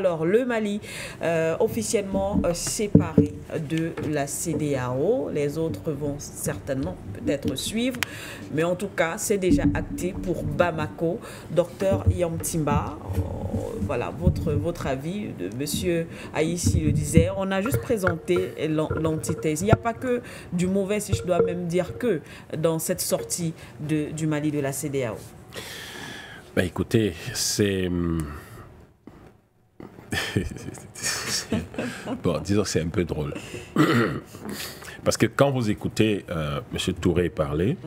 Alors, le Mali, officiellement séparé de la CEDEAO. Les autres vont certainement peut-être suivre. Mais en tout cas, c'est déjà acté pour Bamako. Docteur Yamtimba, voilà, votre avis, de Monsieur Aïssi le disait. On a juste présenté l'antithèse. Il n'y a pas que du mauvais, si je dois même dire que, dans cette sortie du Mali de la CEDEAO. Ben écoutez, c'est... bon, disons que c'est un peu drôle. Parce que quand vous écoutez M. Touré parler,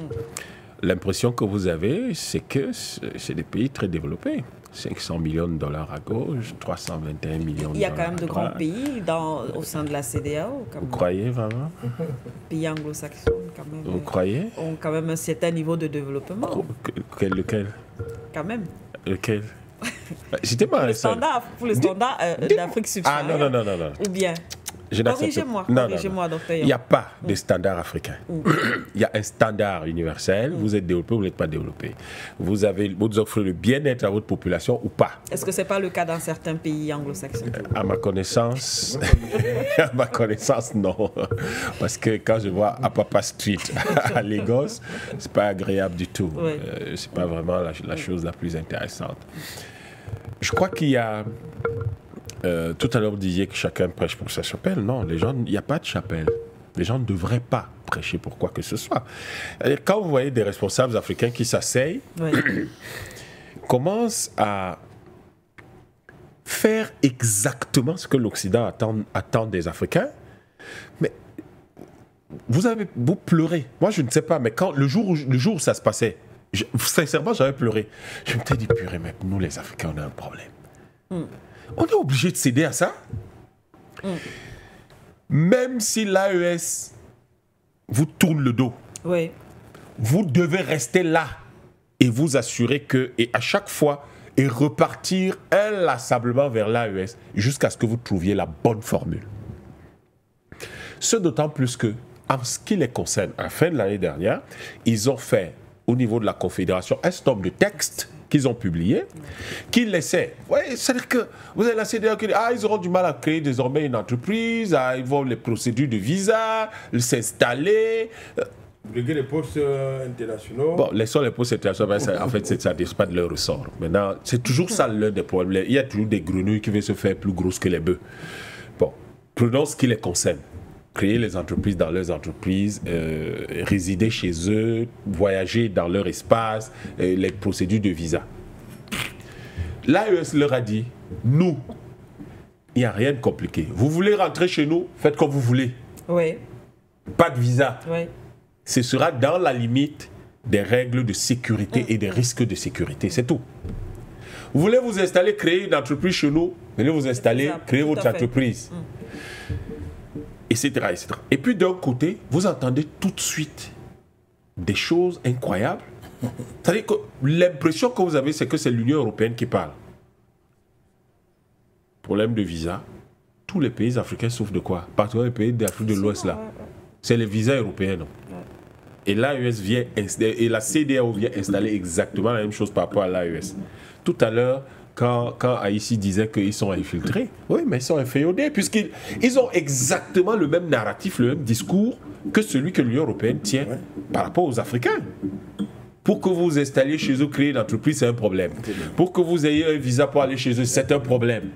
l'impression que vous avez, c'est que c'est des pays très développés. 500 millions de dollars à gauche, 321 millions de dollars. Il y a quand même de grands pays au sein de la CEDEAO. Vous croyez vraiment? Pays anglo-saxons, quand même. Vous croyez? Ont quand même un certain niveau de développement. Lequel? Quand même. Lequel? J'étais pas un seul. Pour le standard d'Afrique subsaharienne. Ah non. Ou bien? Corrigez-moi, docteur. Il n'y a pas de standard africain. Il y a un standard universel. Vous êtes développé ou vous n'êtes pas développé. Vous offrez le bien-être à votre population ou pas. Est-ce que ce n'est pas le cas dans certains pays anglo-saxons? À ma connaissance, non. Parce que quand je vois Apapa Street à Lagos, c'est pas agréable du tout. Oui. C'est pas vraiment la chose la plus intéressante. Je crois qu'il y a... tout à l'heure, vous disiez que chacun prêche pour sa chapelle. Non, il n'y a pas de chapelle. Les gens ne devraient pas prêcher pour quoi que ce soit. Quand vous voyez des responsables africains qui s'asseyent, commencent à faire exactement ce que l'Occident attend des Africains, mais vous pleurez. Moi, je ne sais pas, mais le jour où ça se passait, sincèrement, j'avais pleuré. Je me suis dit, purée, mais nous, les Africains, on a un problème. On est obligé de céder à ça. Même si l'AES vous tourne le dos, vous devez rester là et vous assurer que, et à chaque fois, et repartir inlassablement vers l'AES jusqu'à ce que vous trouviez la bonne formule. Ce d'autant plus que, en ce qui les concerne, à la fin de l'année dernière, ils ont fait, au niveau de la Confédération, un certain nombre de textes qu'ils ont publiés, qui laissaient... Oui, c'est-à-dire que vous avez la CEDEAO qui dit ils auront du mal à créer désormais une entreprise, ils vont les procédures de visa, s'installer... Les postes internationaux. Bon, les postes internationaux, en fait, ça n'est pas de leur ressort. Maintenant, c'est toujours ça l'un des problèmes. Il y a toujours des grenouilles qui veulent se faire plus grosses que les bœufs. Bon, prenons ce qui les concerne. Créer les entreprises dans leurs entreprises, résider chez eux, voyager dans leur espace, les procédures de visa. L'AES leur a dit, nous, il n'y a rien de compliqué. Vous voulez rentrer chez nous, faites comme vous voulez. Oui. Pas de visa. Oui. Ce sera dans la limite des règles de sécurité et des risques de sécurité, c'est tout. Vous voulez vous installer, créer une entreprise chez nous, venez vous installer, créer votre entreprise. Etc., etc. Et puis d'un côté, vous entendez tout de suite des choses incroyables. C'est-à-dire que l'impression que vous avez, c'est que c'est l'Union européenne qui parle. Problème de visa. Tous les pays africains souffrent de quoi? Particulièrement les pays d'Afrique de l'Ouest là. C'est les visas européens. Non? Et l'AES vient et la CEDEAO vient installer exactement la même chose par rapport à l'AES. Tout à l'heure, quand Aïssi disait qu'ils sont infiltrés, oui, mais ils sont inféodés, puisqu'ils ont exactement le même narratif, le même discours que celui que l'Union européenne tient par rapport aux Africains. Pour que vous vous installiez chez eux, créer une entreprise, c'est un problème. Pour que vous ayez un visa pour aller chez eux, c'est un problème.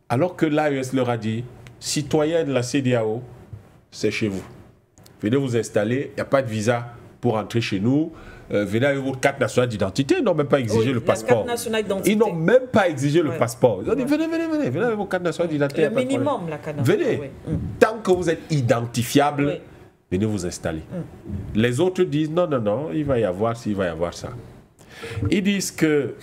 Alors que l'AES leur a dit, citoyens de la CEDEAO, c'est chez vous. Venez vous installer, il n'y a pas de visa pour entrer chez nous. Venez avec votre carte nationale d'identité. Ils n'ont même pas exigé le passeport. Ils n'ont même pas exigé le passeport. Ils ont dit venez avec votre carte nationale d'identité. Le minimum, la carte nationale. Venez. Tant que vous êtes identifiable, venez vous installer. Les autres disent non, il va y avoir ci, il va y avoir ça. Ils disent que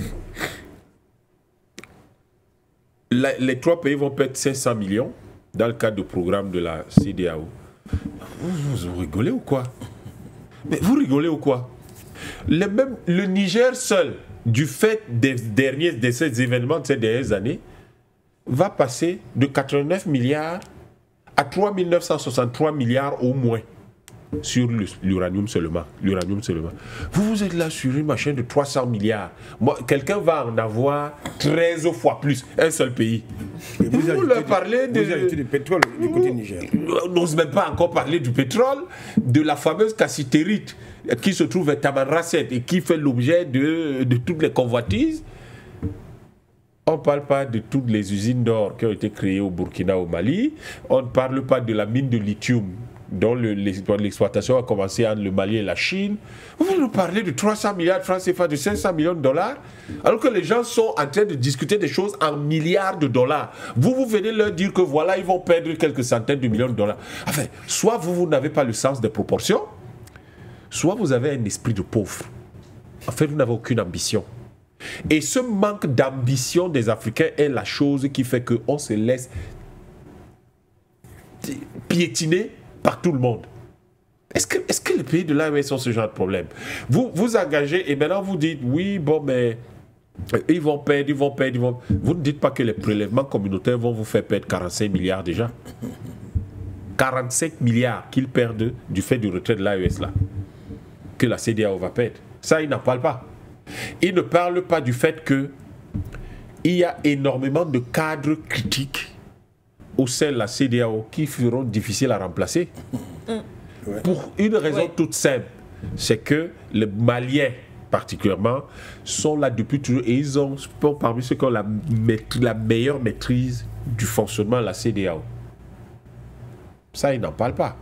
les trois pays vont perdre 500 millions dans le cadre du programme de la CEDEAO. Vous rigolez ou quoi? Mais vous rigolez ou quoi? Le Niger seul, du fait de ces événements de ces dernières années, va passer de 89 milliards à 3 963 milliards au moins. sur l'uranium seulement. Vous êtes là sur une machine de 300 milliards. Quelqu'un va en avoir 13 fois plus, un seul pays. Vous leur parlez du pétrole du côté Niger. On n'ose même pas encore parler du pétrole, de la fameuse cassitérite qui se trouve à Tamanrasset et qui fait l'objet de toutes les convoitises. On ne parle pas de toutes les usines d'or qui ont été créées au Burkina, au Mali. On ne parle pas de la mine de lithium dont l'exploitation a commencé entre le Mali et la Chine. Vous nous parlez de 300 milliards de francs CFA, de 500 millions de dollars, alors que les gens sont en train de discuter des choses en milliards de dollars. Vous venez leur dire que voilà, ils vont perdre quelques centaines de millions de dollars. Enfin, soit vous n'avez pas le sens des proportions, soit vous avez un esprit de pauvre. En fait, vous n'avez aucune ambition. Et ce manque d'ambition des Africains est la chose qui fait qu'on se laisse piétiner par tout le monde. Est-ce que les pays de l'AES ont ce genre de problème? Vous engagez et maintenant vous dites, oui, bon, mais ils vont perdre. Vous ne dites pas que les prélèvements communautaires vont vous faire perdre 45 milliards déjà. 45 milliards qu'ils perdent du fait du retrait de l'AES là, que la CEDEAO va perdre. Ça, ils n'en parlent pas. Ils ne parlent pas du fait qu'il y a énormément de cadres critiques au sein de la CEDEAO qui seront difficiles à remplacer. Pour une raison toute simple, c'est que les Maliens, particulièrement, sont là depuis toujours et ils ont parmi ceux qui ont la meilleure maîtrise du fonctionnement de la CEDEAO. Ça, ils n'en parlent pas.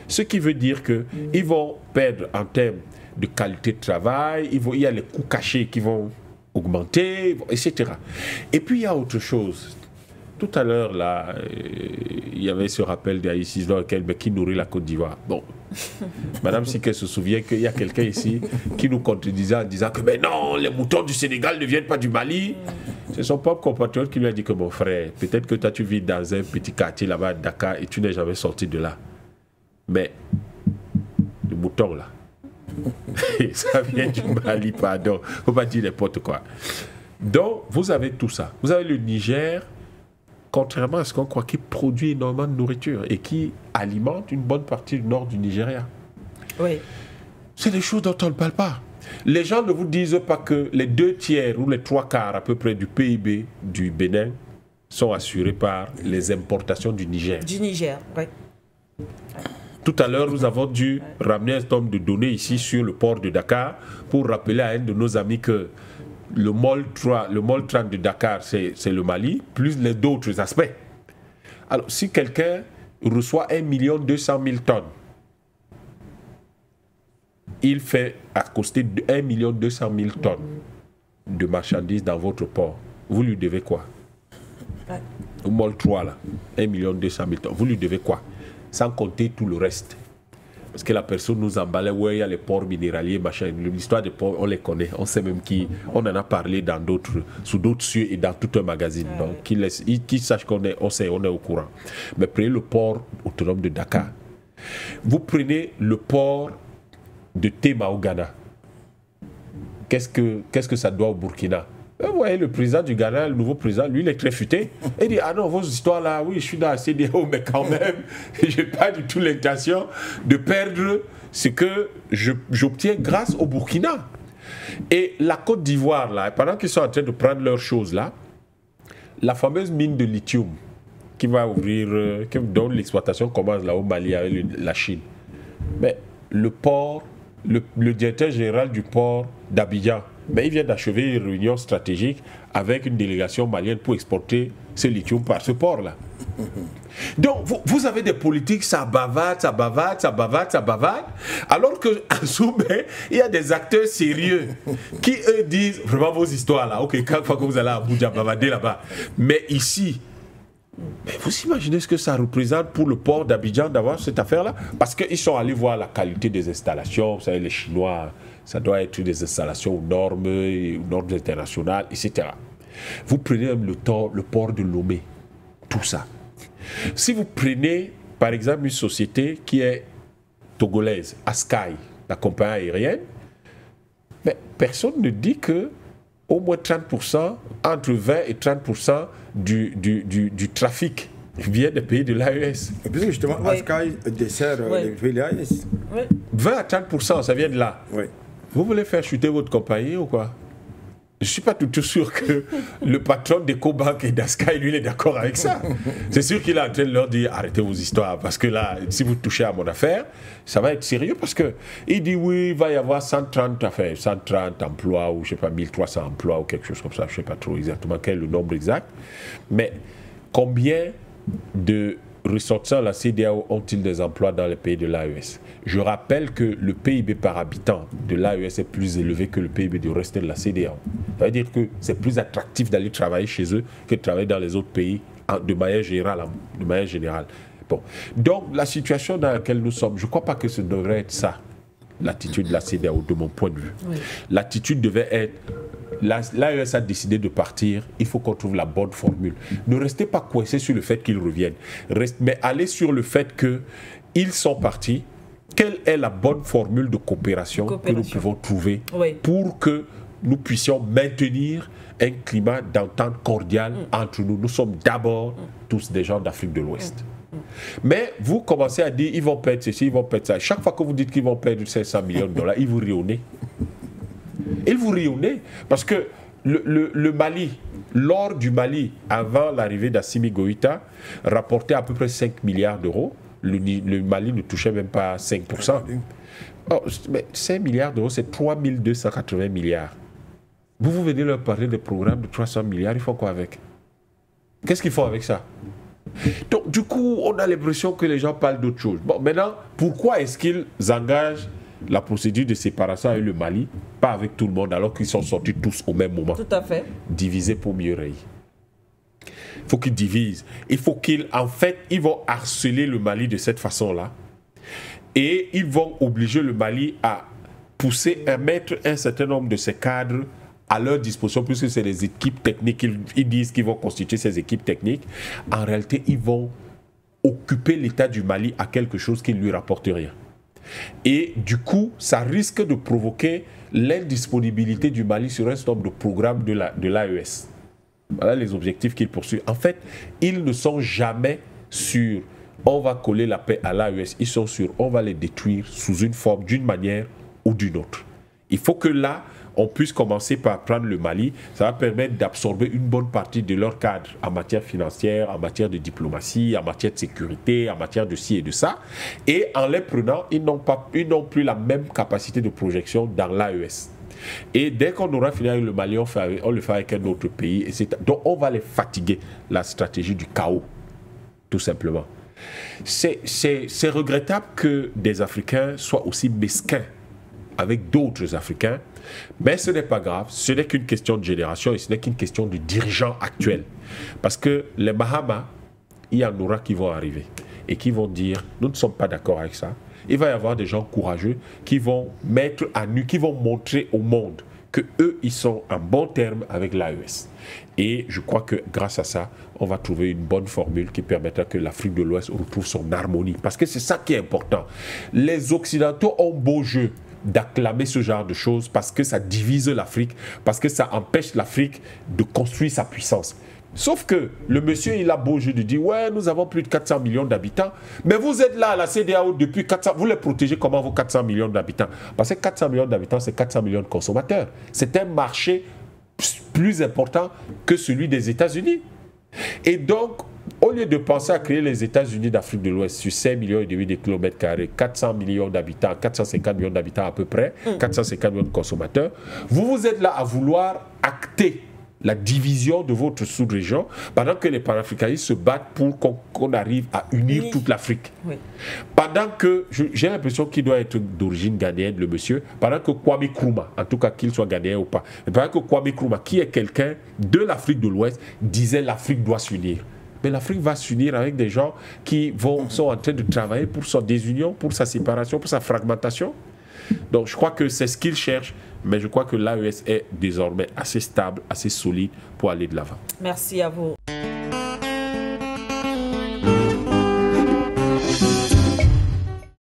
Ce qui veut dire qu'ils vont perdre en termes de qualité de travail, il y a les coûts cachés qui vont augmenter, etc. Et puis il y a autre chose. Tout à l'heure, là, il y avait ce rappel d'Aïssis qui nourrit la Côte d'Ivoire. Bon, Madame Siké se souvient qu'il y a quelqu'un ici qui nous contredisait en disant que mais non, les moutons du Sénégal ne viennent pas du Mali. C'est son propre compatriote qui lui a dit que mon frère, peut-être que toi tu vis dans un petit quartier là-bas à Dakar et tu n'es jamais sorti de là. Mais le mouton là, ça vient du Mali, pardon. Il ne faut pas dire n'importe quoi. Donc, vous avez tout ça. Vous avez le Niger, contrairement à ce qu'on croit, qui produit énormément de nourriture et qui alimente une bonne partie du nord du Nigeria. Oui. C'est des choses dont on ne parle pas. Les gens ne vous disent pas que les 2/3 ou les 3/4 à peu près du PIB du Bénin sont assurés par les importations du Niger. Du Niger, oui. Tout à l'heure, nous avons dû ramener un certain nombre de données ici sur le port de Dakar pour rappeler à un de nos amis que le Moltran de Dakar, c'est le Mali, plus les d'autres aspects. Alors, si quelqu'un reçoit 1 200 000 tonnes, il fait accoster 1 200 000 tonnes de marchandises dans votre port. Vous lui devez quoi? Au Mol 3, là, 1 200 000 tonnes. Vous lui devez quoi? Sans compter tout le reste. Parce que la personne nous emballait, ouais, il y a les ports minéraliers, machin. L'histoire des ports, on les connaît. On sait même qui. On en a parlé dans d'autres, sous d'autres cieux et dans tout un magazine. Donc, qui sache qu'on est, on sait, on est au courant. Mais prenez le port autonome de Dakar. Vous prenez le port de Tema au Ghana. Qu'est-ce que ça doit au Burkina? Vous voyez, le président du Ghana, le nouveau président, lui, il est très futé. Il dit, ah non, vos histoires là, oui, je suis dans la CEDEAO, mais quand même, je n'ai pas du tout l'intention de perdre ce que j'obtiens grâce au Burkina. Et la Côte d'Ivoire, là, pendant qu'ils sont en train de prendre leurs choses là, la fameuse mine de lithium qui va ouvrir, dont l'exploitation commence là au Mali avec la Chine. Mais le port, le directeur général du port d'Abidjan, mais il vient d'achever une réunion stratégique avec une délégation malienne pour exporter ce lithium par ce port-là. Donc, vous avez des politiques, ça bavade, alors qu'en Soumé, il y a des acteurs sérieux qui, eux, disent vraiment vos histoires là. Ok, quand vous allez à Abuja, bavader là-bas. Mais ici, mais vous imaginez ce que ça représente pour le port d'Abidjan d'avoir cette affaire-là? Parce qu'ils sont allés voir la qualité des installations. Vous savez, les Chinois, ça doit être des installations aux normes internationales, etc. Vous prenez même le port de Lomé, tout ça. Si vous prenez, par exemple, une société qui est togolaise, Askai, la compagnie aérienne, mais personne ne dit que au moins 30%, entre 20 et 30% du trafic vient des pays de l'AES. Puisque justement, Askai dessert les pays de l'AES. 20 à 30%, ça vient de là. Oui. Vous voulez faire chuter votre compagnie ou quoi? Je ne suis pas tout sûr que le patron d'EcoBank et d'Askai, lui, il est d'accord avec ça. C'est sûr qu'il est en train de leur dire arrêtez vos histoires, parce que là, si vous touchez à mon affaire, ça va être sérieux, parce qu'il dit oui, il va y avoir 130 emplois, ou je ne sais pas, 1300 emplois, ou quelque chose comme ça, je ne sais pas trop exactement quel est le nombre exact. Mais combien de ressortissants de la CEDEAO ont-ils des emplois dans les pays de l'AES? Je rappelle que le PIB par habitant de l'AES est plus élevé que le PIB du reste de la CEDEAO. Ça veut dire que c'est plus attractif d'aller travailler chez eux que de travailler dans les autres pays de manière générale. Bon. Donc la situation dans laquelle nous sommes, je ne crois pas que ce devrait être ça, l'attitude de la CEDEAO, de mon point de vue. Oui. L'attitude devait être l'AES a décidé de partir, il faut qu'on trouve la bonne formule. Ne restez pas coincés sur le fait qu'ils reviennent, mais allez sur le fait qu'ils sont partis. Quelle est la bonne formule de coopération que nous pouvons trouver pour que nous puissions maintenir un climat d'entente cordiale entre nous? Nous sommes d'abord tous des gens d'Afrique de l'Ouest. Mais vous commencez à dire ils vont perdre ceci, ils vont perdre ça. Chaque fois que vous dites qu'ils vont perdre 500 millions de dollars, ils vous rient au nez. Ils vous rient au nez parce que le Mali, l'or du Mali, avant l'arrivée d'Assimi Goïta, rapportait à peu près 5 milliards d'euros. Le Mali ne touchait même pas 5%. Oh, mais 5 milliards d'euros, c'est 3280 milliards. Vous venez leur parler des programmes de 300 milliards, ils font quoi avec? Qu'est-ce qu'ils font avec ça? Donc, du coup, on a l'impression que les gens parlent d'autre chose. Bon, maintenant, pourquoi est-ce qu'ils engagent la procédure de séparation avec le Mali, pas avec tout le monde, alors qu'ils sont sortis tous au même moment? Tout à fait. Diviser pour mieux régner. Il faut qu'ils divisent. Il faut qu'ils, en fait, ils vont harceler le Mali de cette façon-là. Et ils vont obliger le Mali à pousser, à mettre un certain nombre de ces cadres à leur disposition, puisque c'est les équipes techniques, ils disent qu'ils vont constituer ces équipes techniques. En réalité, ils vont occuper l'État du Mali à quelque chose qui ne lui rapporte rien. Et du coup, ça risque de provoquer l'indisponibilité du Mali sur un certain nombre de programmes de l'AES. Voilà les objectifs qu'ils poursuivent. En fait, ils ne sont jamais sur on va coller la paix à l'AES. Ils sont sur on va les détruire sous une forme, d'une manière ou d'une autre. Il faut que là, on puisse commencer par prendre le Mali. Ça va permettre d'absorber une bonne partie de leur cadre en matière financière, en matière de diplomatie, en matière de sécurité, en matière de ci et de ça. Et en les prenant, ils n'ont plus la même capacité de projection dans l'AES. Et dès qu'on aura fini avec le Mali, on le fait avec un autre pays. Donc on va les fatiguer, la stratégie du chaos, tout simplement. C'est regrettable que des Africains soient aussi mesquins avec d'autres Africains, mais ce n'est pas grave, ce n'est qu'une question de génération et ce n'est qu'une question de dirigeants actuels. Parce que les Mahama, il y en aura qui vont arriver et qui vont dire « nous ne sommes pas d'accord avec ça ». Il va y avoir des gens courageux qui vont mettre à nu, qui vont montrer au monde qu'eux, ils sont en bon terme avec l'AES. Et je crois que grâce à ça, on va trouver une bonne formule qui permettra que l'Afrique de l'Ouest retrouve son harmonie. Parce que c'est ça qui est important. Les Occidentaux ont beau jeu d'acclamer ce genre de choses parce que ça divise l'Afrique, parce que ça empêche l'Afrique de construire sa puissance. Sauf que le monsieur, il a beau jeu de dire « ouais, nous avons plus de 400 millions d'habitants ». Mais vous êtes là à la CEDEAO depuis 400... Vous les protégez comment vos 400 millions d'habitants? Parce que 400 millions d'habitants, c'est 400 millions de consommateurs. C'est un marché plus important que celui des États-Unis. Et donc, au lieu de penser à créer les États-Unis d'Afrique de l'Ouest sur 5,5 millions de kilomètres carrés, 400 millions d'habitants, 450 millions d'habitants à peu près, 450 millions de consommateurs, vous êtes là à vouloir acter la division de votre sous-région, pendant que les panafricanistes se battent pour qu'on arrive à unir toute l'Afrique. Oui. Pendant que, j'ai l'impression qu'il doit être d'origine ghanéenne, le monsieur, pendant que Kwame Nkrumah, en tout cas qu'il soit ghanéen ou pas, mais pendant que Kwame Nkrumah, qui est quelqu'un de l'Afrique de l'Ouest, disait l'Afrique doit s'unir. Mais l'Afrique va s'unir avec des gens qui sont en train de travailler pour sa désunion, pour sa séparation, pour sa fragmentation. Donc je crois que c'est ce qu'ils cherchent, mais je crois que l'AES est désormais assez stable, assez solide pour aller de l'avant. Merci à vous.